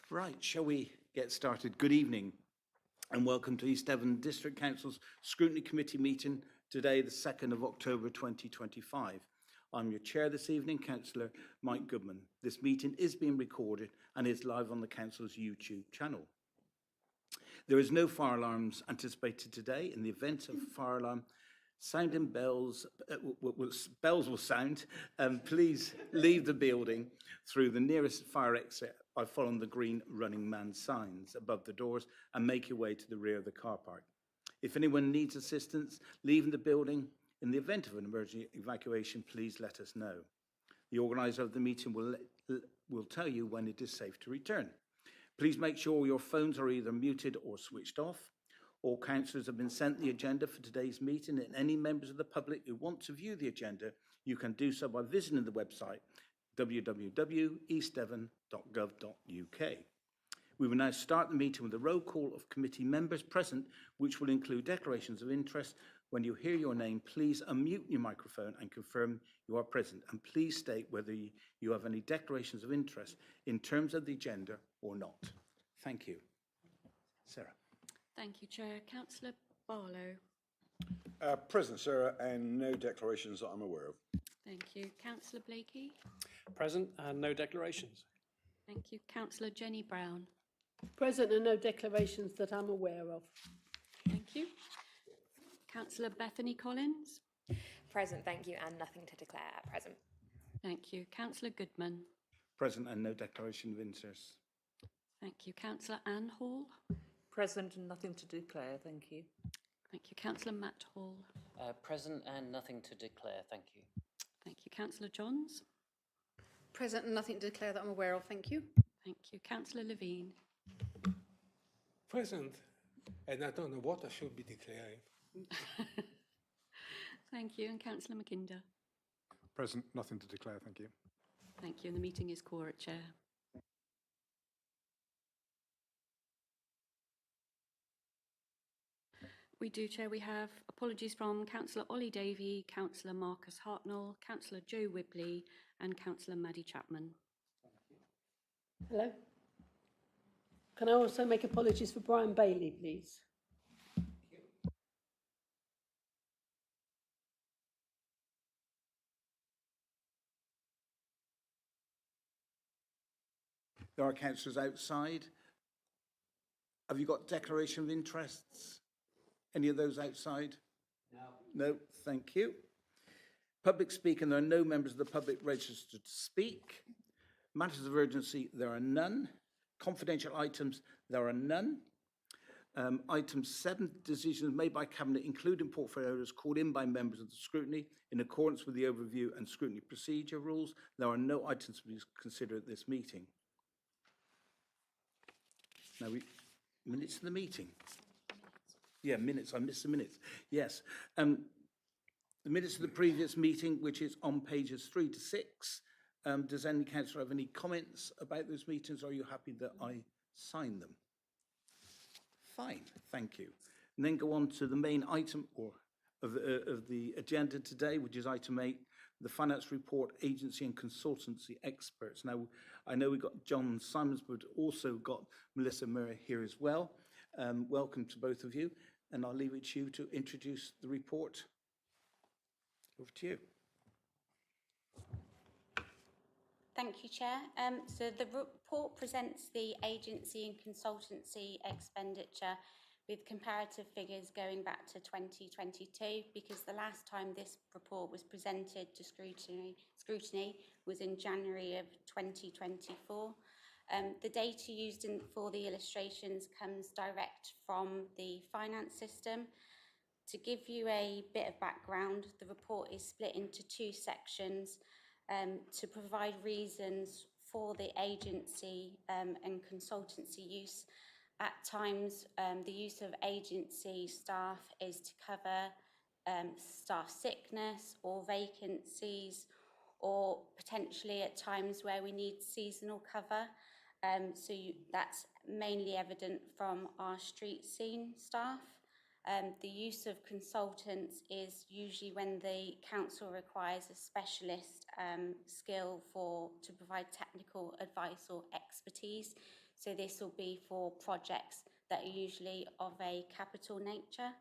Right, shall we get started? Good evening and welcome to East Devon District Council's Scrutiny Committee meeting today, the 2nd of October 2025. I'm your chair this evening, Councillor Mike Goodman. This meeting is being recorded and is live on the Council's YouTube channel. There is no fire alarms anticipated today. In the event of a fire alarm, sounding bells, bells will sound. Please leave the building through the nearest fire exit by following the green running man signs above the doors and make your way to the rear of the car park. If anyone needs assistance leaving the building, in the event of an emergency evacuation, please let us know. The organiser of the meeting will tell you when it is safe to return. Please make sure your phones are either muted or switched off. All councillors have been sent the agenda for today's meeting, and any members of the public who want to view the agenda, you can do so by visiting the website www.eastdevon.gov.uk. We will now start the meeting with a roll call of committee members present, which will include declarations of interest. When you hear your name, please unmute your microphone and confirm you are present, and please state whether you have any declarations of interest in terms of the agenda or not. Thank you. Sarah. Thank you, Chair. Councillor Barlow. Present, Sarah, and no declarations that I'm aware of. Thank you. Councillor Blakey. Present and no declarations. Thank you. Councillor Jenny Brown. Present and no declarations that I'm aware of. Thank you. Councillor Bethany Collins. Present, thank you, and nothing to declare at present. Thank you. Councillor Goodman. Present and no declaration of interest. Thank you. Councillor Anne Hall. Present and nothing to declare, thank you. Thank you. Councillor Matt Hall. Present and nothing to declare, thank you. Thank you. Councillor Johns. Present and nothing to declare that I'm aware of, thank you. Thank you. Councillor Levine. Present, and I don't know what I should be declaring. Thank you. And Councillor McKinder. Present, nothing to declare, thank you. Thank you. And the meeting is quorate, Chair. We do, Chair. We have apologies from Councillor Ollie Davey, Councillor Marcus Hartnell, Councillor Joe Wibley and Councillor Maddie Chapman. Hello. Can I also make apologies for Brian Bailey, please? There are councillors outside. Have you got declaration of interests? Any of those outside? No. No, thank you. Public speaking, there are no members of the public registered to speak. Matters of urgency, there are none. Confidential items, there are none. Item 7, decisions made by Cabinet, including portfolios called in by members of the scrutiny in accordance with the overview and scrutiny procedure rules. There are no items to be considered at this meeting. Now, minutes of the meeting. Yeah, minutes. I missed the minutes. Yes. The minutes of the previous meeting, which is on pages 3 to 6. Does any councillor have any comments about those meetings? Or are you happy that I sign them? Fine, thank you. And then go on to the main item of the agenda today, which is item 8, the finance report, agency and consultancy experts. Now, I know we've got John Simons, but also got Melissa Murray here as well. Welcome to both of you, and I'll leave it to you to introduce the report. Over to you. Thank you, Chair. So the report presents the agency and consultancy expenditure with comparative figures going back to 2022, because the last time this report was presented to scrutiny was in January of 2024. The data used for the illustrations comes direct from the finance system. To give you a bit of background, the report is split into 2 sections to provide reasons for the agency and consultancy use. At times, the use of agency staff is to cover staff sickness or vacancies, or potentially at times where we need seasonal cover. That's mainly evident from our street scene staff. The use of consultants is usually when the council requires a specialist skill to provide technical advice or expertise. So this will be for projects that are usually of a capital nature.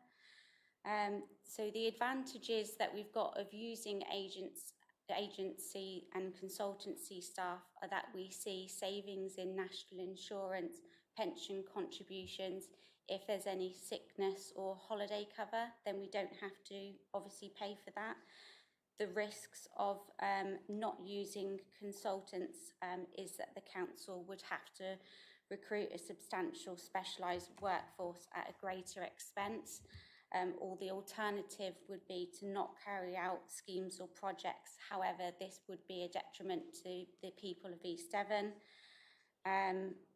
So the advantages that we've got of using agency and consultancy staff are that we see savings in national insurance, pension contributions. If there's any sickness or holiday cover, then we don't have to obviously pay for that. The risks of not using consultants is that the council would have to recruit a substantial specialised workforce at a greater expense. Or the alternative would be to not carry out schemes or projects. However, this would be a detriment to the people of East Devon.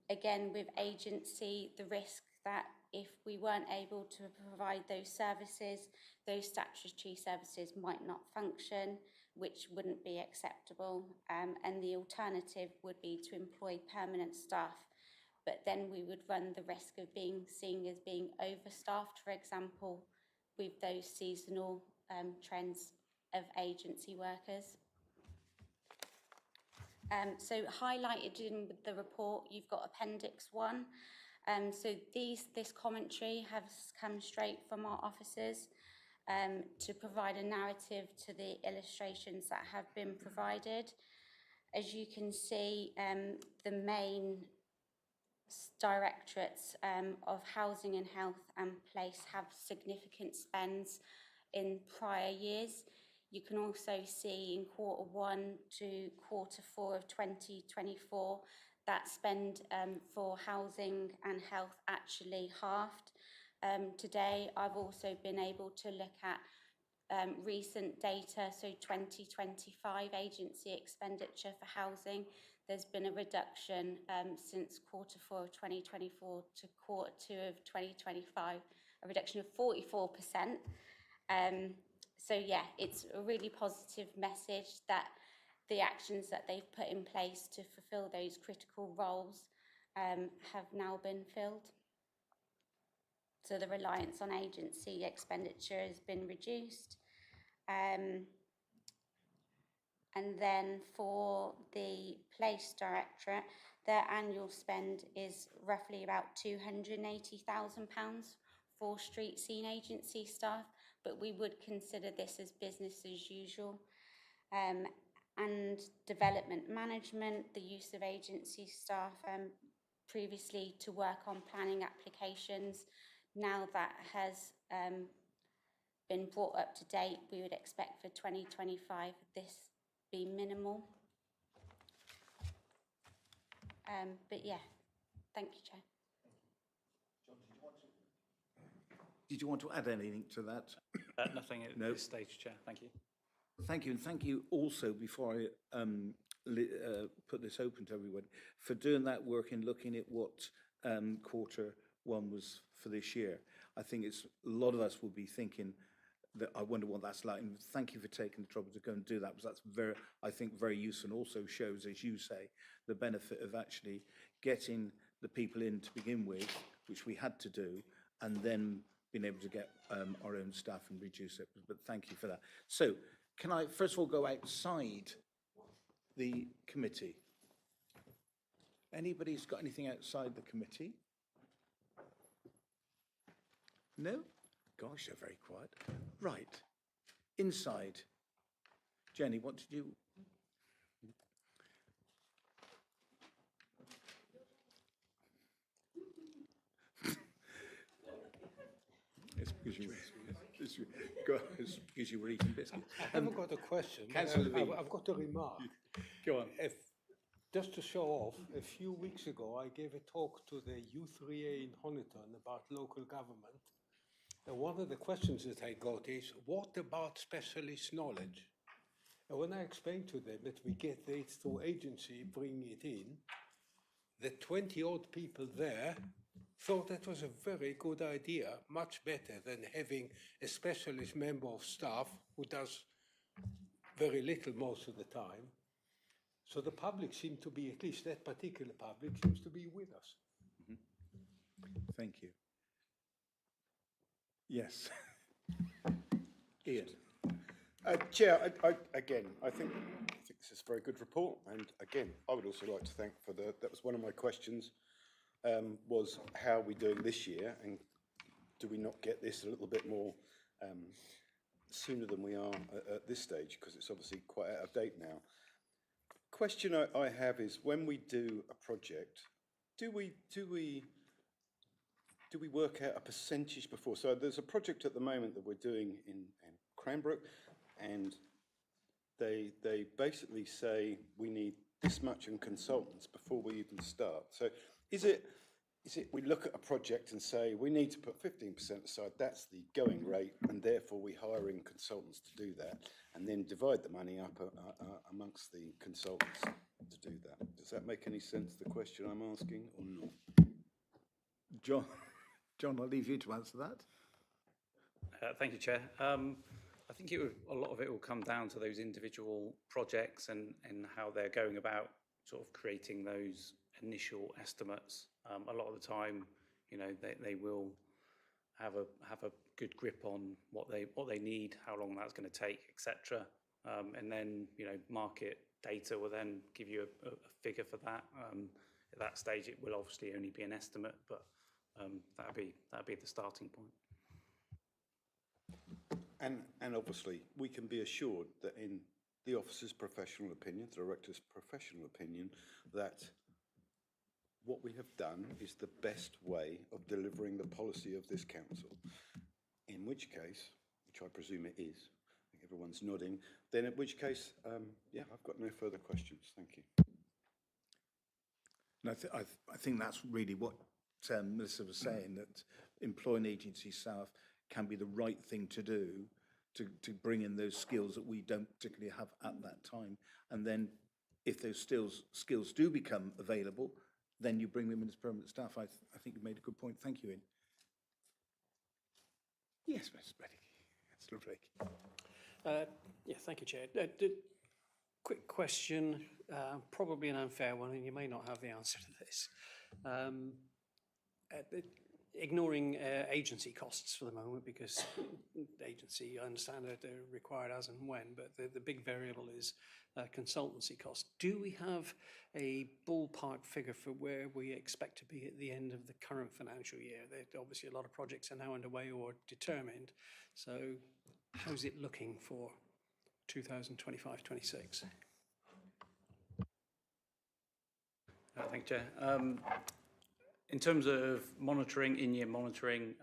Again, with agency, the risk that if we weren't able to provide those services, those statutory services might not function, which wouldn't be acceptable. And the alternative would be to employ permanent staff, but then we would run the risk of being seen as being overstaffed, for example, with those seasonal trends of agency workers. So highlighted in the report, you've got Appendix 1. So this commentary has come straight from our officers to provide a narrative to the illustrations that have been provided. As you can see, the main directorates of housing and health and place have significant spends in prior years. You can also see in Q1 to Q4 of 2024 that spend for housing and health actually halved. Today, I've also been able to look at recent data, so 2025 agency expenditure for housing. There's been a reduction since Q4 of 2024 to Q2 of 2025, a reduction of 44%. So yeah, it's a really positive message that the actions that they've put in place to fulfil those critical roles have now been filled. So the reliance on agency expenditure has been reduced. And then for the Place Directorate, their annual spend is roughly about £280,000 for street scene agency staff, but we would consider this as business as usual. And development management, the use of agency staff previously to work on planning applications. Now that has been brought up to date, we would expect for 2025 this be minimal. But yeah, thank you, Chair. Did you want to add anything to that? Nothing at No. this stage, Chair. Thank you. Thank you, and thank you also, before I put this open to everyone, for doing that work and looking at what Q1 was for this year. I think a lot of us will be thinking that I wonder what that's like, and thank you for taking the trouble to go and do that, because that's very, I think, very useful, and also shows, as you say, the benefit of actually getting the people in to begin with, which we had to do, and then being able to get our own staff and reduce it. But thank you for that. So, can I first of all go outside the committee? Anybody's got anything outside the committee? No? Gosh, they're very quiet. Right. Inside. Jenny, what did you... It's because you were eating biscuits. I haven't got a question. But Councillor Levine. I've got a remark. Go on. Just to show off, a few weeks ago, I gave a talk to the U3A in Honiton about local government. And one of the questions that I got is, what about specialist knowledge? And when I explained to them that we get this through agency, bring it in, the 20-odd people there thought that was a very good idea, much better than having a specialist member of staff who does very little most of the time. So the public seemed to be, at least that particular public, seems to be with us. Mm-hmm. Thank you. Yes. Ian. Chair, again, I think this is a very good report, and again, I would also like to thank for that was one of my questions was how are we doing this year, and do we not get this a little bit more sooner than we are at this stage, because it's obviously quite out of date now. Question I have is, when we do a project, do we work out a percentage before? So there's a project at the moment that we're doing in Cranbrook, and they basically say we need this much in consultants before we even start. So is it we look at a project and say we need to put 15% aside, that's the going rate, and therefore we hire in consultants to do that, and then divide the money up amongst the consultants to do that? Does that make any sense, the question I'm asking, or not? John, I'll leave you to answer that. Thank you, Chair. I think a lot of it will come down to those individual projects and how they're going about sort of creating those initial estimates. A lot of the time, you know, they will have a good grip on what they need, how long that's going to take, etc. And then, you know, market data will then give you a figure for that. At that stage, it will obviously only be an estimate, but that'd be the starting point. And obviously, we can be assured that in the officer's professional opinion, the director's professional opinion, that what we have done is the best way of delivering the policy of this council. In which case, which I presume it is, I think everyone's nodding, then in which case, yeah, I've got no further questions. Thank you. And I think that's really what Melissa was saying, that employing agency staff can be the right thing to do to bring in those skills that we don't particularly have at that time. And then if those skills do become available, then you bring them in as permanent staff. I think you made a good point. Thank you, Ian. Yes, Mr. Reddick. Yeah, thank you, Chair. Quick question, probably an unfair one, and you may not have the answer to this. Ignoring agency costs for the moment, because agency, I understand that they're required as and when, but the big variable is consultancy costs. Do we have a ballpark figure for where we expect to be at the end of the current financial year? Obviously, a lot of projects are now underway or determined. So how's it looking for 2025-26? Thank you, Chair. In terms of monitoring, in-year monitoring,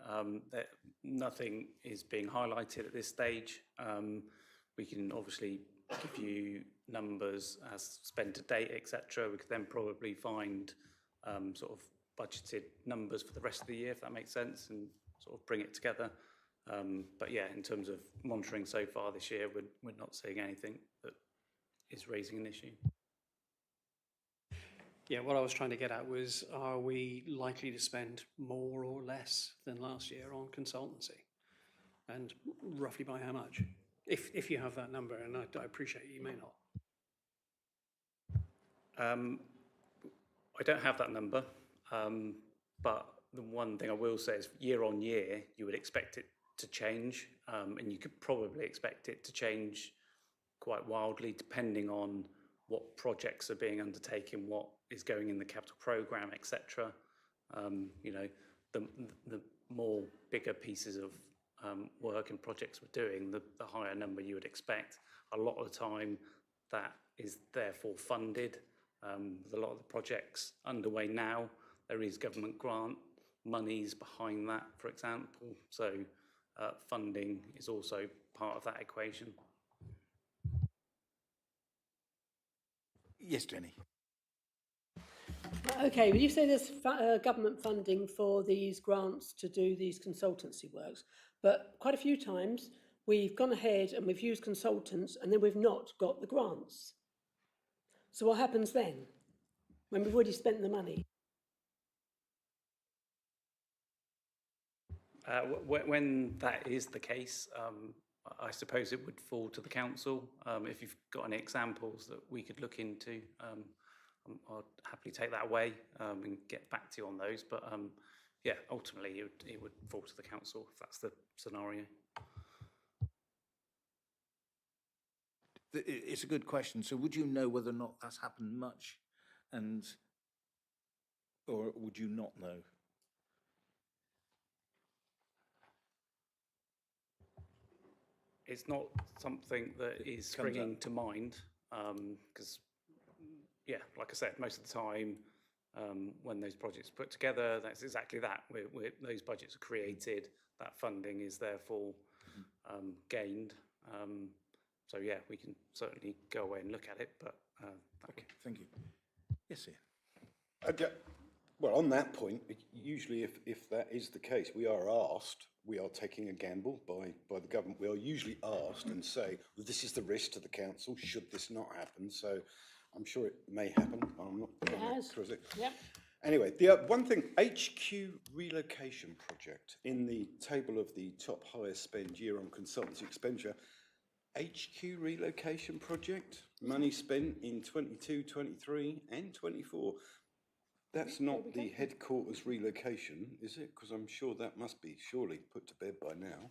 nothing is being highlighted at this stage. We can obviously give you numbers as spent to date, etc. We could then probably find sort of budgeted numbers for the rest of the year, if that makes sense, and sort of bring it together. But yeah, in terms of monitoring so far this year, we're not seeing anything that is raising an issue. Yeah, what I was trying to get at was, are we likely to spend more or less than last year on consultancy? And roughly by how much? If you have that number, and I appreciate you may not. I don't have that number, but the one thing I will say is year on year, you would expect it to change, and you could probably expect it to change quite wildly depending on what projects are being undertaken, what is going in the capital programme, etc. You know, the more bigger pieces of work and projects we're doing, the higher number you would expect. A lot of the time that is therefore funded. With a lot of the projects underway now, there is government grant monies behind that, for example. So funding is also part of that equation. Yes, Jenny. Okay, well, you say there's government funding for these grants to do these consultancy works, but quite a few times we've gone ahead and we've used consultants and then we've not got the grants. So what happens then when we've already spent the money? When that is the case, I suppose it would fall to the council. If you've got any examples that we could look into, I'd happily take that away and get back to you on those. But yeah, ultimately it would fall to the council if that's the scenario. It's a good question. So would you know whether or not that's happened much? And or would you not know? It's not something that is comes springing up. to mind, because, yeah, like I said, most of the time when those projects are put together, that's exactly that. Those budgets are created, that funding is therefore gained. So yeah, we can certainly go away and look at it, but Okay, thank you. Yes, Ian. Well, on that point, usually if that is the case, we are taking a gamble by the government. We are usually asked and say, well, this is the risk to the council, should this not happen? So I'm sure it may happen. I'm not. It has. Yep. Anyway, the one thing, HQ relocation project, in the table of the top highest spend year on consultancy expenditure, HQ relocation project, money spent in 22, 23 and 24. That's not the headquarters relocation, is it? Because I'm sure that must be surely put to bed by now.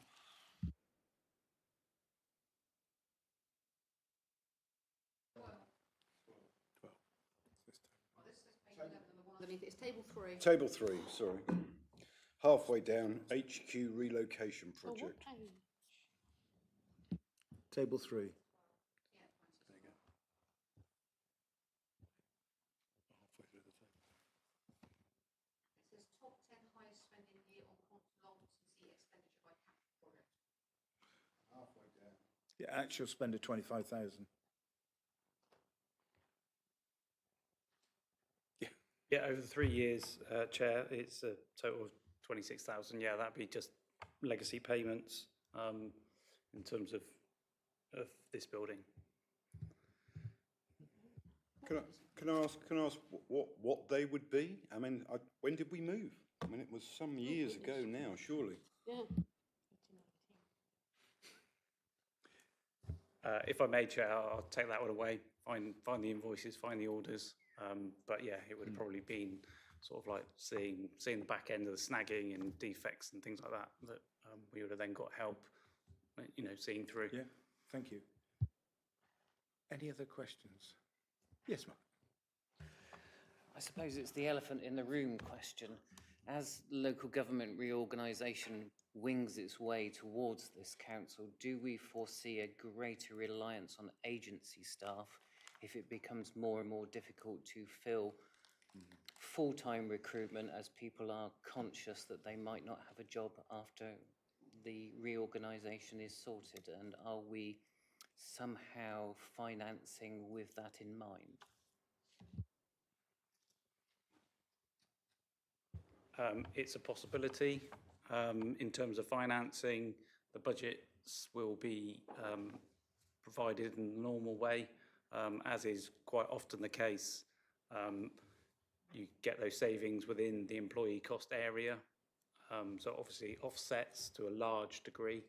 Underneath it's table 3. Table 3, sorry. Halfway down, HQ relocation project. Table 3. It says top 10 highest spending year on consultancy expenditure by capital project. Halfway down. Yeah, actual spend of 25,000. yeah, over the 3 years, Chair, it's a total of 26,000. Yeah, that'd be just legacy payments in terms of this building. Can I ask what they would be? I mean, when did we move? I mean, it was some years ago now, surely. Yeah. If I may, Chair, I'll take that one away, find the invoices, find the orders. But yeah, it would have probably been sort of like seeing the back end of the snagging and defects and things like that we would have then got help, seeing through. Yeah, thank you. Any other questions? Yes, Mark. I suppose it's the elephant in the room question. As local government reorganisation wings its way towards this council, do we foresee a greater reliance on agency staff if it becomes more and more difficult to fill full-time recruitment, as people are conscious that they might not have a job after the reorganisation is sorted? And are we somehow financing with that in mind? It's a possibility. In terms of financing, the budgets will be provided in the normal way, as is quite often the case. You get those savings within the employee cost area, so obviously offsets to a large degree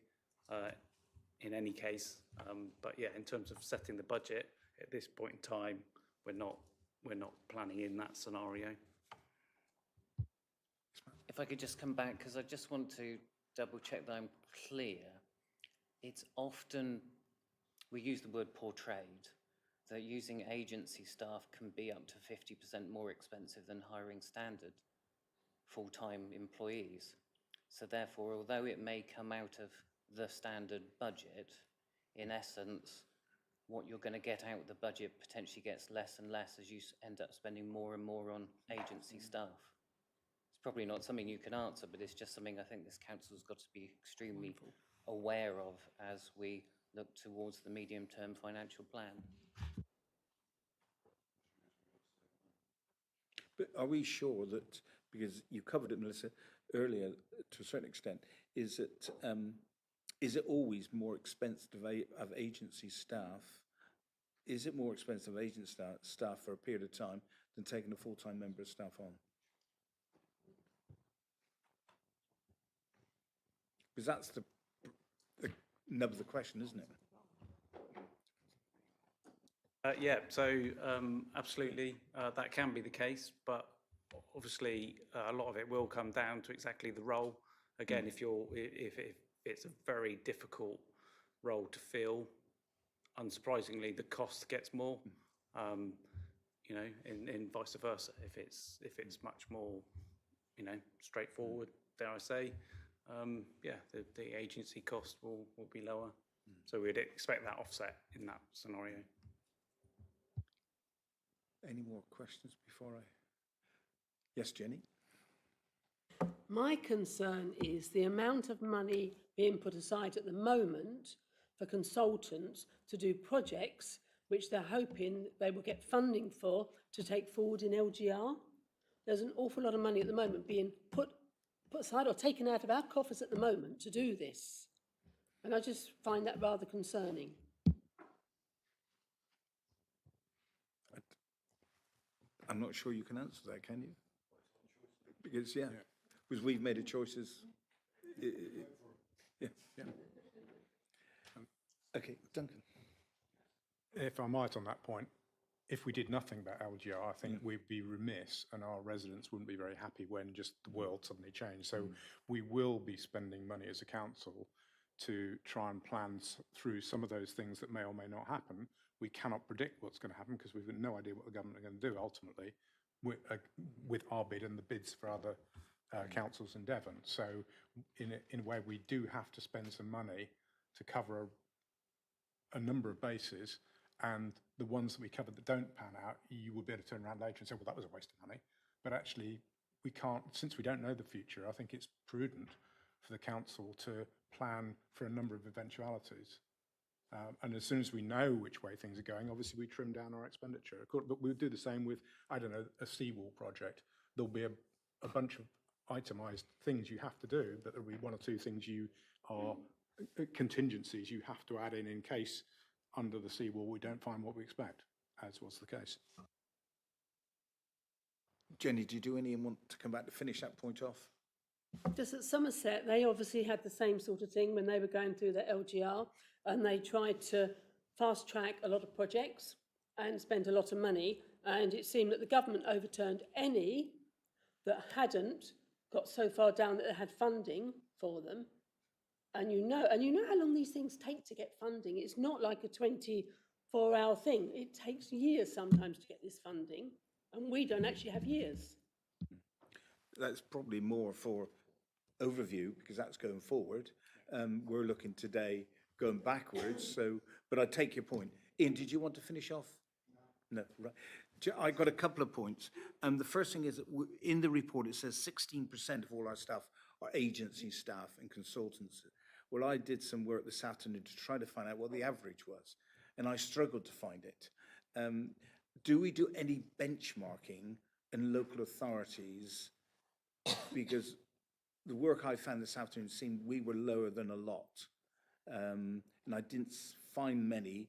in any case. But yeah, in terms of setting the budget at this point in time, we're not planning in that scenario. If I could just come back, because I just want to double check that I'm clear. It's often, we use the word portrayed, that using agency staff can be up to 50% more expensive than hiring standard full-time employees. So therefore, although it may come out of the standard budget, in essence, what you're going to get out of the budget potentially gets less and less as you end up spending more and more on agency staff. It's probably not something you can answer, but it's just something I think this council's got to be extremely aware of as we look towards the medium-term financial plan. But are we sure that, because you covered it, Melissa, earlier to a certain extent, is it always more expensive of agency staff? Is it more expensive of agency staff for a period of time than taking a full-time member of staff on? Because that's the nub of the question, isn't it? Yeah, so absolutely, that can be the case, but obviously a lot of it will come down to exactly the role. Again, if it's a very difficult role to fill, unsurprisingly, the cost gets more. you know, in vice versa. If it's much more, you know, straightforward, dare I say, yeah, the agency cost will be lower. So we'd expect that offset in that scenario. Any more questions before I? Yes, Jenny? My concern is the amount of money being put aside at the moment for consultants to do projects which they're hoping they will get funding for to take forward in LGR. There's an awful lot of money at the moment being put aside or taken out of our coffers at the moment to do this. And I just find that rather concerning. I'm not sure you can answer that, can you? Because, yeah, because we've made a choices. Yeah. Okay, Duncan. If I might on that point, if we did nothing about LGR, I think we'd be remiss and our residents wouldn't be very happy when just the world suddenly changed. So we will be spending money as a council to try and plan through some of those things that may or may not happen. We cannot predict what's going to happen because we've got no idea what the government are going to do ultimately with our bid and the bids for other councils in Devon. So in a way, we do have to spend some money to cover a number of bases, and the ones that we covered that don't pan out, you will be able to turn around later and say, well, that was a waste of money. But actually, we can't, since we don't know the future, I think it's prudent for the council to plan for a number of eventualities. And as soon as we know which way things are going, obviously we trim down our expenditure. But we'll do the same with, I don't know, a seawall project. There'll be a bunch of itemised things you have to do, but there'll be one or two things you are contingencies you have to add in case under the seawall we don't find what we expect, as was the case. Jenny, did anyone want to come back to finish that point off? Just at Somerset, they obviously had the same sort of thing when they were going through the LGR, and they tried to fast track a lot of projects and spend a lot of money, and it seemed that the government overturned any that hadn't got so far down that they had funding for them. And you know how long these things take to get funding. It's not like a 24-hour thing. It takes years sometimes to get this funding, and we don't actually have years. That's probably more for overview because that's going forward. We're looking today going backwards. So, but I take your point. Ian, did you want to finish off? No, right. I got a couple of points. The first thing is that in the report it says 16% of all our staff are agency staff and consultants. Well, I did some work this afternoon to try to find out what the average was, and I struggled to find it. Do we do any benchmarking in local authorities? Because the work I found this afternoon seemed we were lower than a lot. And I didn't find many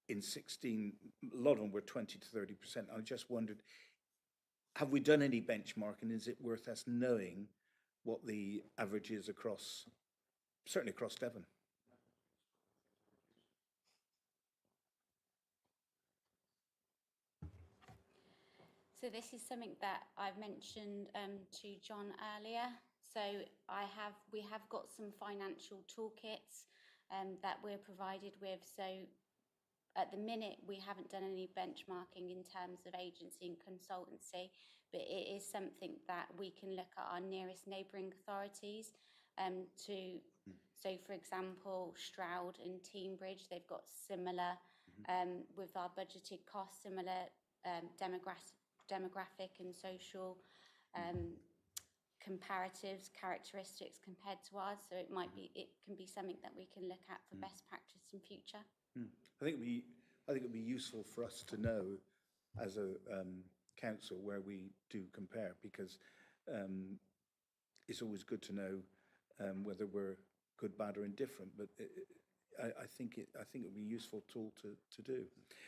in 16, a lot of them were 20 to 30%. I just wondered, have we done any benchmarking? Is it worth us knowing what the average is across, certainly across Devon? So this is something that I've mentioned to John earlier. So we have got some financial toolkits that we're provided with. So at the minute, we haven't done any benchmarking in terms of agency and consultancy, but it is something that we can look at our nearest neighbouring authorities So for example, Stroud and Teambridge, they've got similar, with our budgeted costs, similar demographic and social comparatives, characteristics compared to ours. So it can be something that we can look at for best practice in future. I think it'd be useful for us to know as a council where we do compare, because it's always good to know whether we're good, bad, or indifferent. But I think it would be a useful tool to do.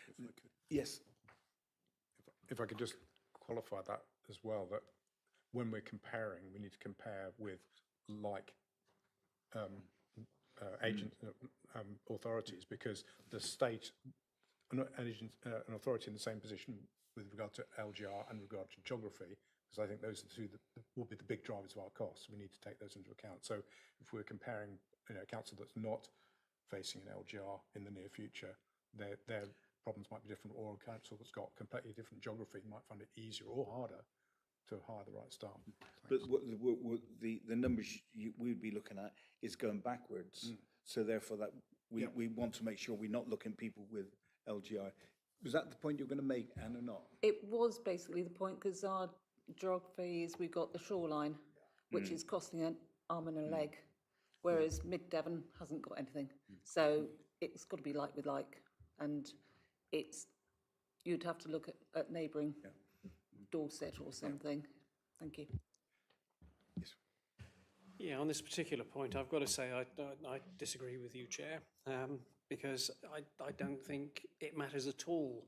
If I could. Yes. If I could just qualify that as well, that when we're comparing, we need to compare with like authorities, because the state, an authority in the same position with regard to LGR and regard to geography, because I think those are the two that will be the big drivers of our costs. We need to take those into account. So if we're comparing, a council that's not facing an LGR in the near future, they're problems might be different, or a council that's got completely different geography might find it easier or harder to hire the right staff. But the numbers we would be looking at is going backwards. So therefore that we want to make sure we're not looking at people with LGI. Was that the point you were going to make, Anne, or not? It was basically the point, because our geography is we've got the shoreline, which is costing an arm and a leg, whereas Mid Devon hasn't got anything. So it's got to be like with like, and you'd have to look at neighbouring Dorset or something. Thank you. Yeah, on this particular point, I've got to say I disagree with you, Chair, because I don't think it matters at all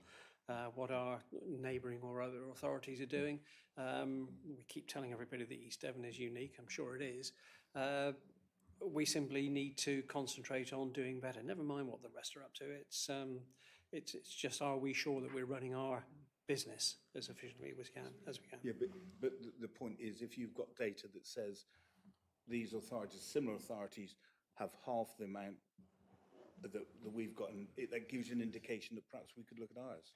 what our neighbouring or other authorities are doing. We keep telling everybody that East Devon is unique. I'm sure it is. We simply need to concentrate on doing better. Never mind what the rest are up to. It's just, are we sure that we're running our business as efficiently as we can? Yeah, but the point is, if you've got data that says these authorities, similar authorities, have half the amount that we've got, and that gives you an indication that perhaps we could look at ours.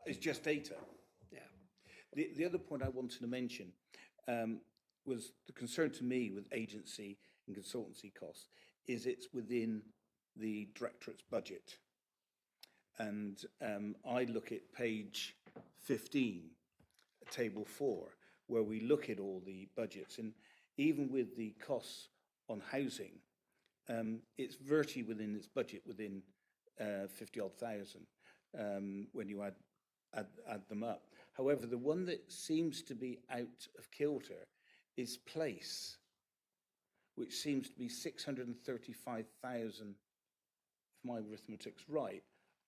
It's just data. Yeah. The other point I wanted to mention was the concern to me with agency and consultancy costs is it's within the directorate's budget. And I look at page 15, table 4, where we look at all the budgets, and even with the costs on housing, it's virtually within its budget, within 50-odd thousand when you add them up. However, the one that seems to be out of kilter is place, which seems to be 635,000, if my arithmetic's right,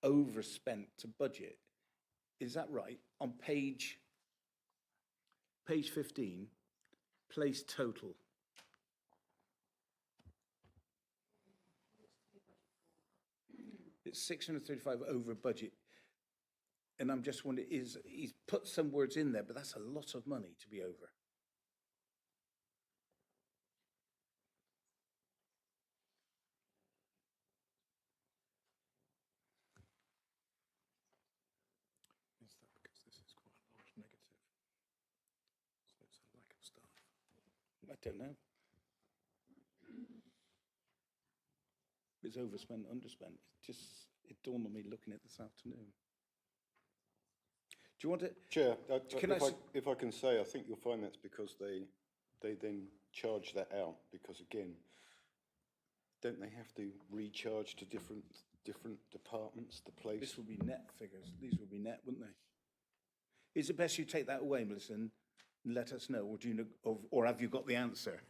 overspent to budget. Is that right? On page 15, place total. It's 635 over budget. And I'm just wondering, he's put some words in there, but that's a lot of money to be over. Is that because this is quite a large negative? So it's a lack of staff. I don't know. It's overspent, underspent. It dawned on me looking at this afternoon. Do you want to? Chair, Can if I can say, I think you'll find that's because they then charge that out, because again, don't they have to recharge to different departments, the place? This will be net figures. These will be net, wouldn't they? Is it best you take that away, Melissa, and let us know, or do you know, or have you got the answer?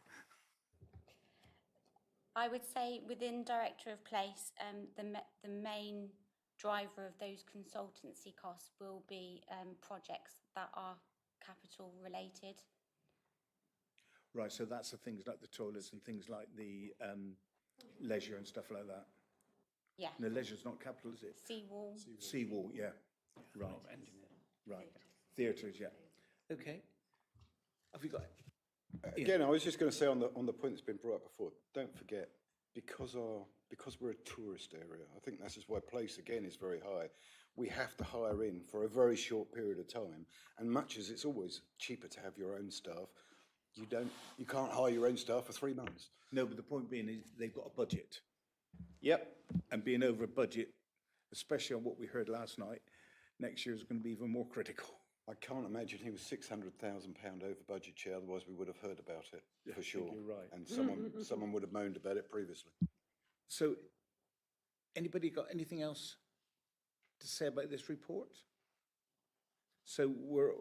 I would say within Director of Place, the main driver of those consultancy costs will be projects that are capital related. Right, so that's the things like the toilets and things like the leisure and stuff like that. Yeah. No, leisure's not capital, is it? Seawall. Seawall, yeah. Right. Right. Theatres, yeah. Okay. Have you got it? Again, I was just going to say on the point that's been brought up before, don't forget, because we're a tourist area, I think that's just why place, again, is very high. We have to hire in for a very short period of time, and much as it's always cheaper to have your own staff, you can't hire your own staff for 3 months. No, but the point being is they've got a budget. Yep. And being over a budget, especially on what we heard last night, next year is going to be even more critical. I can't imagine he was £600,000 over budget, Chair, otherwise we would have heard about it, for sure. You're right. And someone would have moaned about it previously. So, anybody got anything else to say about this report? So we're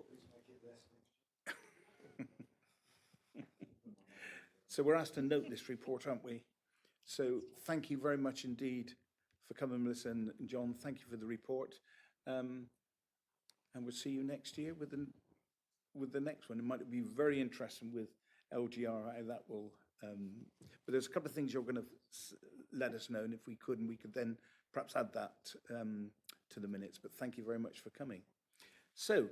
asked to note this report, aren't we? So thank you very much indeed for coming, Melissa and John. Thank you for the report. And we'll see you next year with the next one. It might be very interesting with LGR, how that will, but there's a couple of things you're going to let us know, and if we could then perhaps add that to the minutes. But thank you very much for coming. So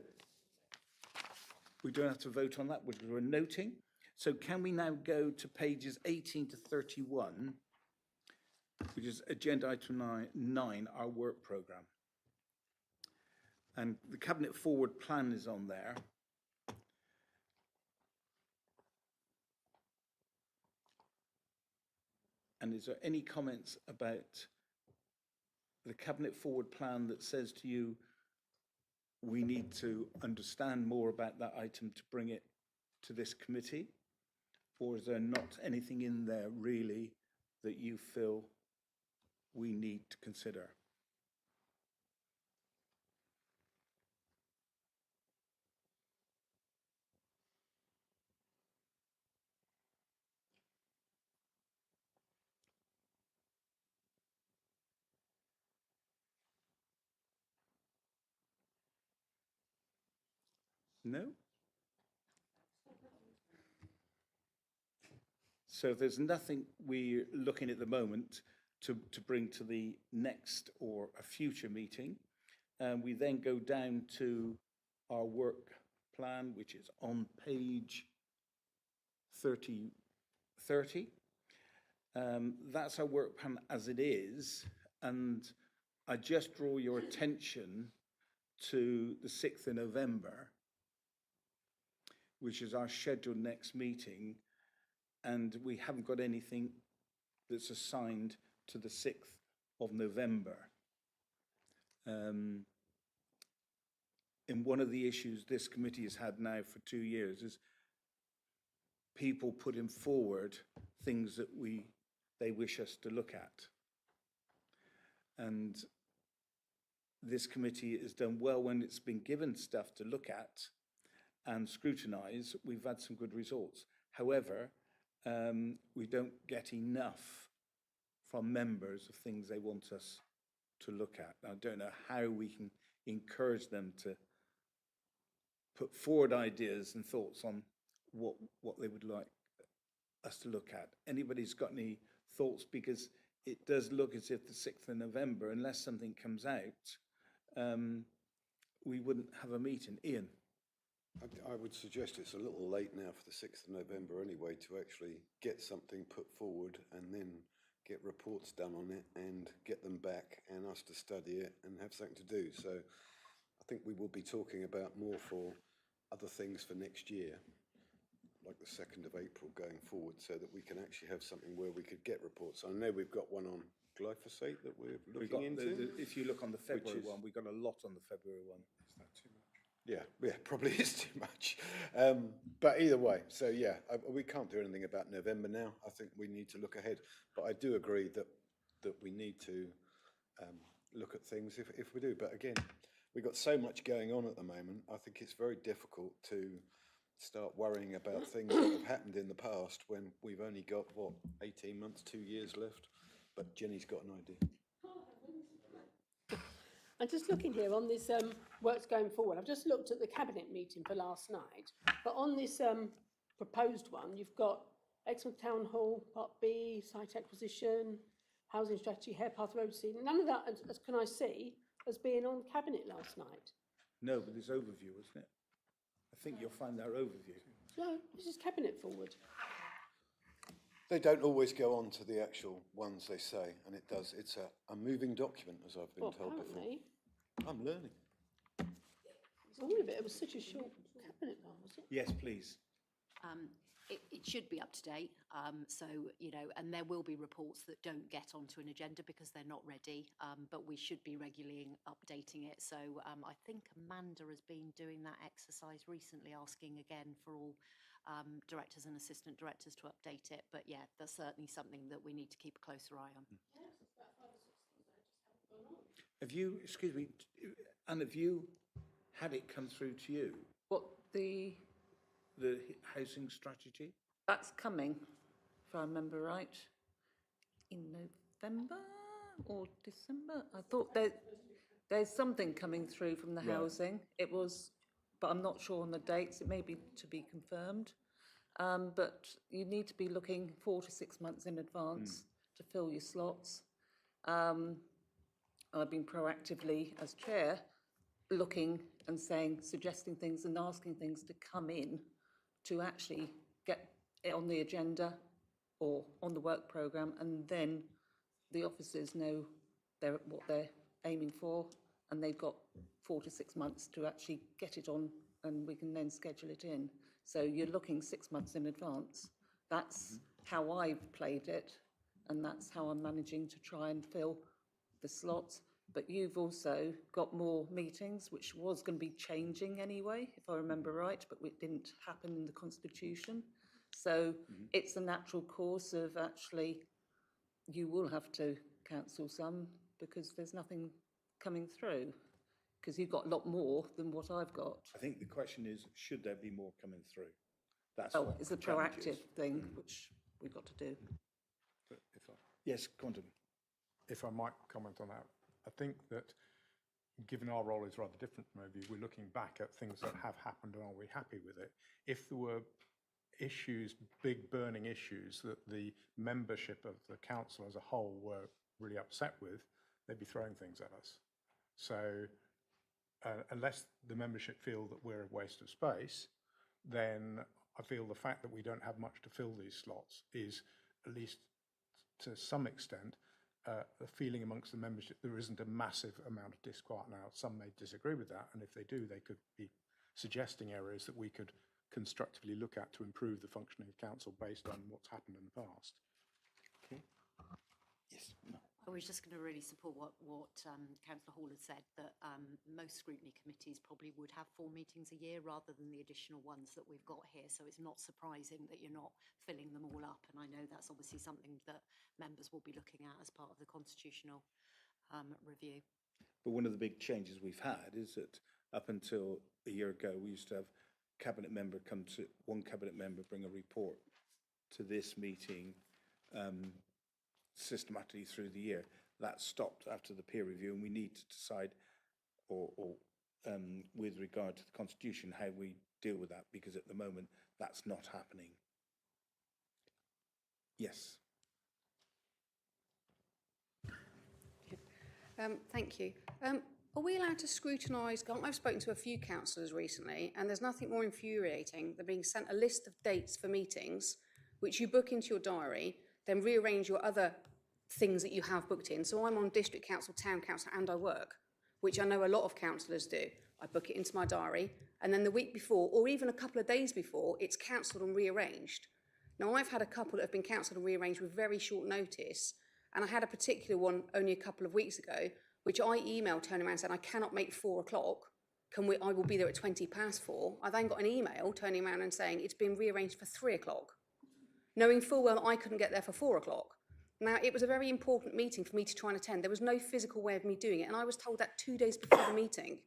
we don't have to vote on that, which we're noting. So can we now go to pages 18 to 31, which is agenda item 9, our work programme. And the Cabinet Forward Plan is on there. And is there any comments about the Cabinet Forward Plan that says to you, we need to understand more about that item to bring it to this committee? Or is there not anything in there really that you feel we need to consider? No? So there's nothing we're looking at the moment to bring to the next or a future meeting. We then go down to our work plan, which is on page 30. That's our work plan as it is. And I just draw your attention to the 6th of November, which is our scheduled next meeting. And we haven't got anything that's assigned to the 6th of November. And one of the issues this committee has had now for 2 years is people putting forward things that they wish us to look at. And this committee has done well when it's been given stuff to look at and scrutinise. We've had some good results. However, we don't get enough from members of things they want us to look at. I don't know how we can encourage them to put forward ideas and thoughts on what they would like us to look at. Anybody's got any thoughts? Because it does look as if the 6th of November, unless something comes out, we wouldn't have a meeting. Ian? I would suggest it's a little late now for the 6th of November anyway to actually get something put forward and then get reports done on it and get them back and us to study it and have something to do. So I think we will be talking about more for other things for next year, like the 2nd of April going forward, so that we can actually have something where we could get reports. I know we've got one on glyphosate that we're looking into. If you look on the February one, we've got a lot on the February one. Is that too much? Yeah, probably is too much. But either way, so yeah, we can't do anything about November now. I think we need to look ahead. But I do agree that we need to look at things if we do. But again, we've got so much going on at the moment. I think it's very difficult to start worrying about things that have happened in the past when we've only got, 18 months, 2 years left. But Jenny's got an idea. I'm just looking here on this works going forward. I've just looked at the cabinet meeting for last night, but on this proposed one, you've got Exmouth Town Hall, Part B, site acquisition, housing strategy, Harepath Road seeding. None of that, as can I see, as being on cabinet last night. No, but there's overview, isn't it? I think you'll find our overview. No, this is cabinet forward. They don't always go on to the actual ones they say, and it does. It's a moving document, as I've been told before. I'm learning. All of it was such a short cabinet one, was it? Yes, please. It should be up to date. So, and there will be reports that don't get onto an agenda because they're not ready, but we should be regularly updating it. So I think Amanda has been doing that exercise recently, asking again for all directors and assistant directors to update it. But yeah, that's certainly something that we need to keep a closer eye on. Have you, excuse me, Anne, have you had it come through to you? What, the housing strategy? That's coming, if I remember right, in November or December. I thought there's something coming through from the housing. It was, but I'm not sure on the dates. It may be to be confirmed. But you need to be looking 4 to 6 months in advance to fill your slots. I've been proactively, as chair, looking and suggesting things and asking things to come in to actually get it on the agenda or on the work programme, and then the officers know what they're aiming for, and they've got 4 to 6 months to actually get it on, and we can then schedule it in. So you're looking 6 months in advance. That's how I've played it, and that's how I'm managing to try and fill the slots. But you've also got more meetings, which was going to be changing anyway, if I remember right, but it didn't happen in the Constitution. So it's a natural course of actually, you will have to cancel some because there's nothing coming through, because you've got a lot more than what I've got. I think the question is, should there be more coming through? That's Oh, what it's a the challenge proactive is. thing, which we've got to do. Yes, Quantum. If I might comment on that, I think that given our role is rather different from overview, we're looking back at things that have happened and are we happy with it? If there were issues, big burning issues that the membership of the council as a whole were really upset with, they'd be throwing things at us. So unless the membership feel that we're a waste of space, then I feel the fact that we don't have much to fill these slots is, at least to some extent, a feeling amongst the membership there isn't a massive amount of disquiet now. Some may disagree with that, and if they do, they could be suggesting areas that we could constructively look at to improve the functioning of council based on what's happened in the past. Okay. Yes. No. I was just going to really support what Councillor Hall had said, that most scrutiny committees probably would have 4 meetings a year rather than the additional ones that we've got here. So it's not surprising that you're not filling them all up. And I know that's obviously something that members will be looking at as part of the constitutional review. But one of the big changes we've had is that up until a year ago, we used to have one cabinet member bring a report to this meeting systematically through the year. That stopped after the peer review, and we need to decide, or with regard to the Constitution, how we deal with that, because at the moment that's not happening. Yes. Thank you. Are we allowed to scrutinise? I've spoken to a few councillors recently, and there's nothing more infuriating than being sent a list of dates for meetings, which you book into your diary, then rearrange your other things that you have booked in. So I'm on district council, town council, and I work, which I know a lot of councillors do. I book it into my diary, and then the week before, or even a couple of days before, it's cancelled and rearranged. Now, I've had a couple that have been cancelled and rearranged with very short notice, and I had a particular one only a couple of weeks ago, which I emailed turning around and said, I cannot make 4 o'clock. I will be there at 4:20. I then got an email turning around and saying it's been rearranged for 3 o'clock, knowing full well I couldn't get there for 4 o'clock. Now, it was a very important meeting for me to try and attend. There was no physical way of me doing it, and I was told that 2 days before the meeting.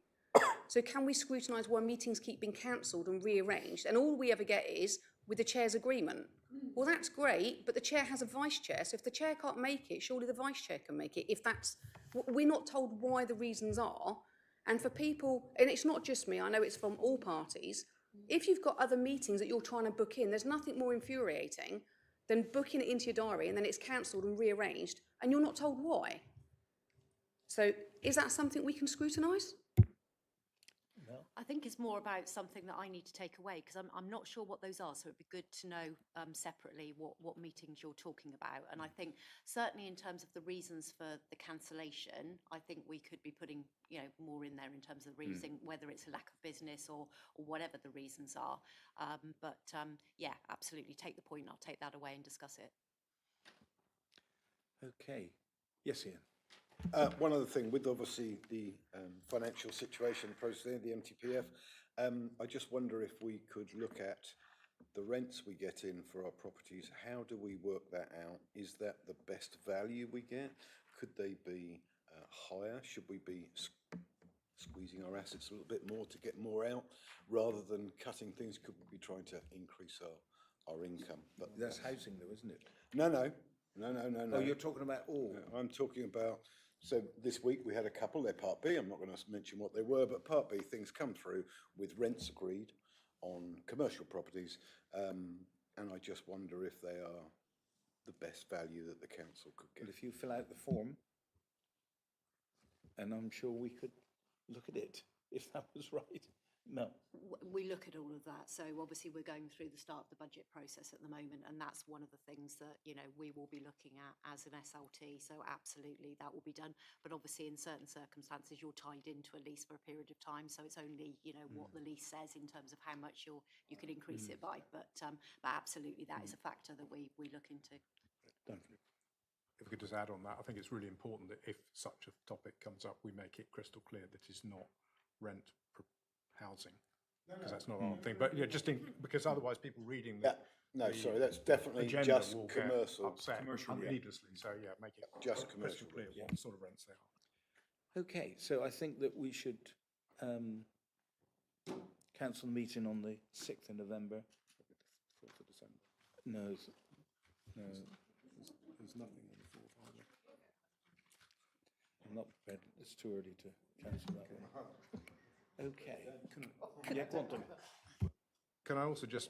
So can we scrutinise why meetings keep being cancelled and rearranged, and all we ever get is with the chair's agreement? Well, that's great, but the chair has a vice chair, so if the chair can't make it, surely the vice chair can make it. If that's, we're not told why the reasons are, and for people, and it's not just me, I know it's from all parties, if you've got other meetings that you're trying to book in, there's nothing more infuriating than booking it into your diary and then it's cancelled and rearranged and you're not told why. So is that something we can scrutinise? I think it's more about something that I need to take away, because I'm not sure what those are, so it'd be good to know separately what meetings you're talking about. And I think certainly in terms of the reasons for the cancellation, I think we could be putting more in there in terms of the reason, whether it's a lack of business or whatever the reasons are. Yeah, absolutely take the point. I'll take that away and discuss it. Okay. Yes, Ian. One other thing, with obviously the financial situation processing the MTPF, I just wonder if we could look at the rents we get in for our properties. How do we work that out? Is that the best value we get? Could they be higher? Should we be squeezing our assets a little bit more to get more out, rather than cutting things? Could we be trying to increase our income? But that's housing though, isn't it? No. Oh, you're talking about all? I'm talking about, so this week we had a couple, they're Part B, I'm not going to mention what they were, but Part B things come through with rents agreed on commercial properties, and I just wonder if they are the best value that the council could get. But if you fill out the form, and I'm sure we could look at it, if that was right. No. We look at all of that. So obviously we're going through the start of the budget process at the moment, and that's one of the things that, you know, we will be looking at as an SLT. So absolutely that will be done. But obviously in certain circumstances you're tied into a lease for a period of time. So it's only, you know, what the lease says in terms of how much you can increase it by. But absolutely that is a factor that we look into. If we could just add on that, I think it's really important that if such a topic comes up, we make it crystal clear that it's not housing, because that's not our thing. But yeah, because otherwise people reading the, No, sorry, that's definitely agenda just will get commercial. upset needlessly. So yeah, make it Just crystal commercial clear rents, what sort of rents they are. Okay, so I think that we should cancel the meeting on the 6th of November. 4th of December. No, There's nothing on the 4th, are there? I'm not prepared. It's too early to cancel that one. Okay. Yeah, go on, Dominic. Can I also just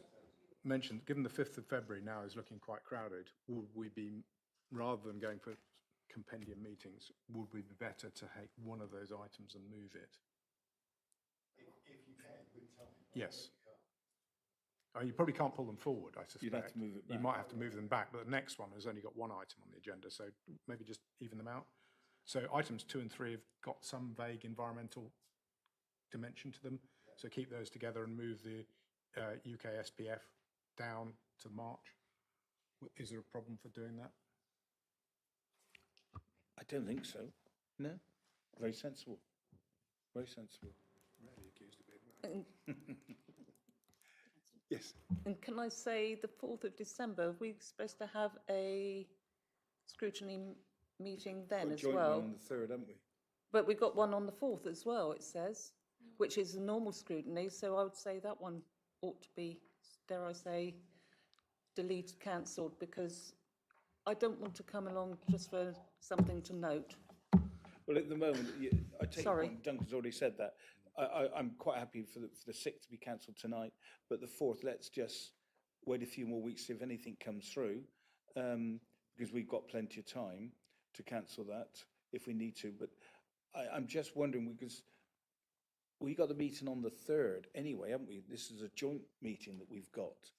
mention, given the 5th of February now is looking quite crowded, would we be, rather than going for compendium meetings, would we be better to take one of those items and move it? If you can, with time. Yes. You probably can't pull them forward, I suspect. You'd have to move it You back. might have to move them back, but the next one has only got one item on the agenda, so maybe just even them out. So items 2 and 3 have got some vague environmental dimension to them, so keep those together and move the UK SPF down to March. Is there a problem for doing that? I don't think so. No? Very sensible. Very sensible. Rarely accused of being that. Yes. And can I say the 4th of December, are we supposed to have a scrutiny meeting then as Joint well? one on the 3rd, haven't we? But we've got one on the 4th as well, it says, which is a normal scrutiny, so I would say that one ought to be, dare I say, deleted, cancelled, because I don't want to come along just for something to note. Well, at the moment, I take your Sorry. point, Duncan's already said that. I'm quite happy for the 6th to be cancelled tonight, but the 4th, let's just wait a few more weeks, see if anything comes through, because we've got plenty of time to cancel that if we need to. But I'm just wondering, because we got the meeting on the 3rd anyway, haven't we? This is a joint meeting that we've got.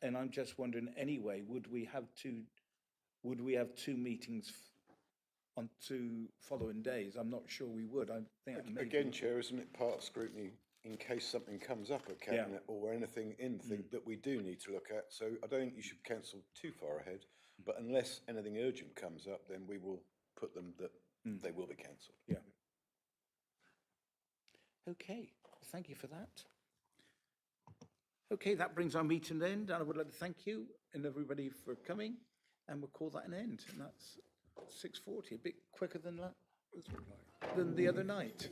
And I'm just wondering, anyway, would we have two meetings on 2 following days? I'm not sure we would. I think maybe. Again, Chair, isn't it part of scrutiny in case something comes up at Cabinet or anything that we do need to look at? So I don't think you should cancel too far ahead, but unless anything urgent comes up, then we will put them that they will be cancelled. Yeah. Okay, thank you for that. Okay, that brings our meeting to an end, and I would like to thank you and everybody for coming, and we'll call that an end. And that's 6:40, a bit quicker than the other night.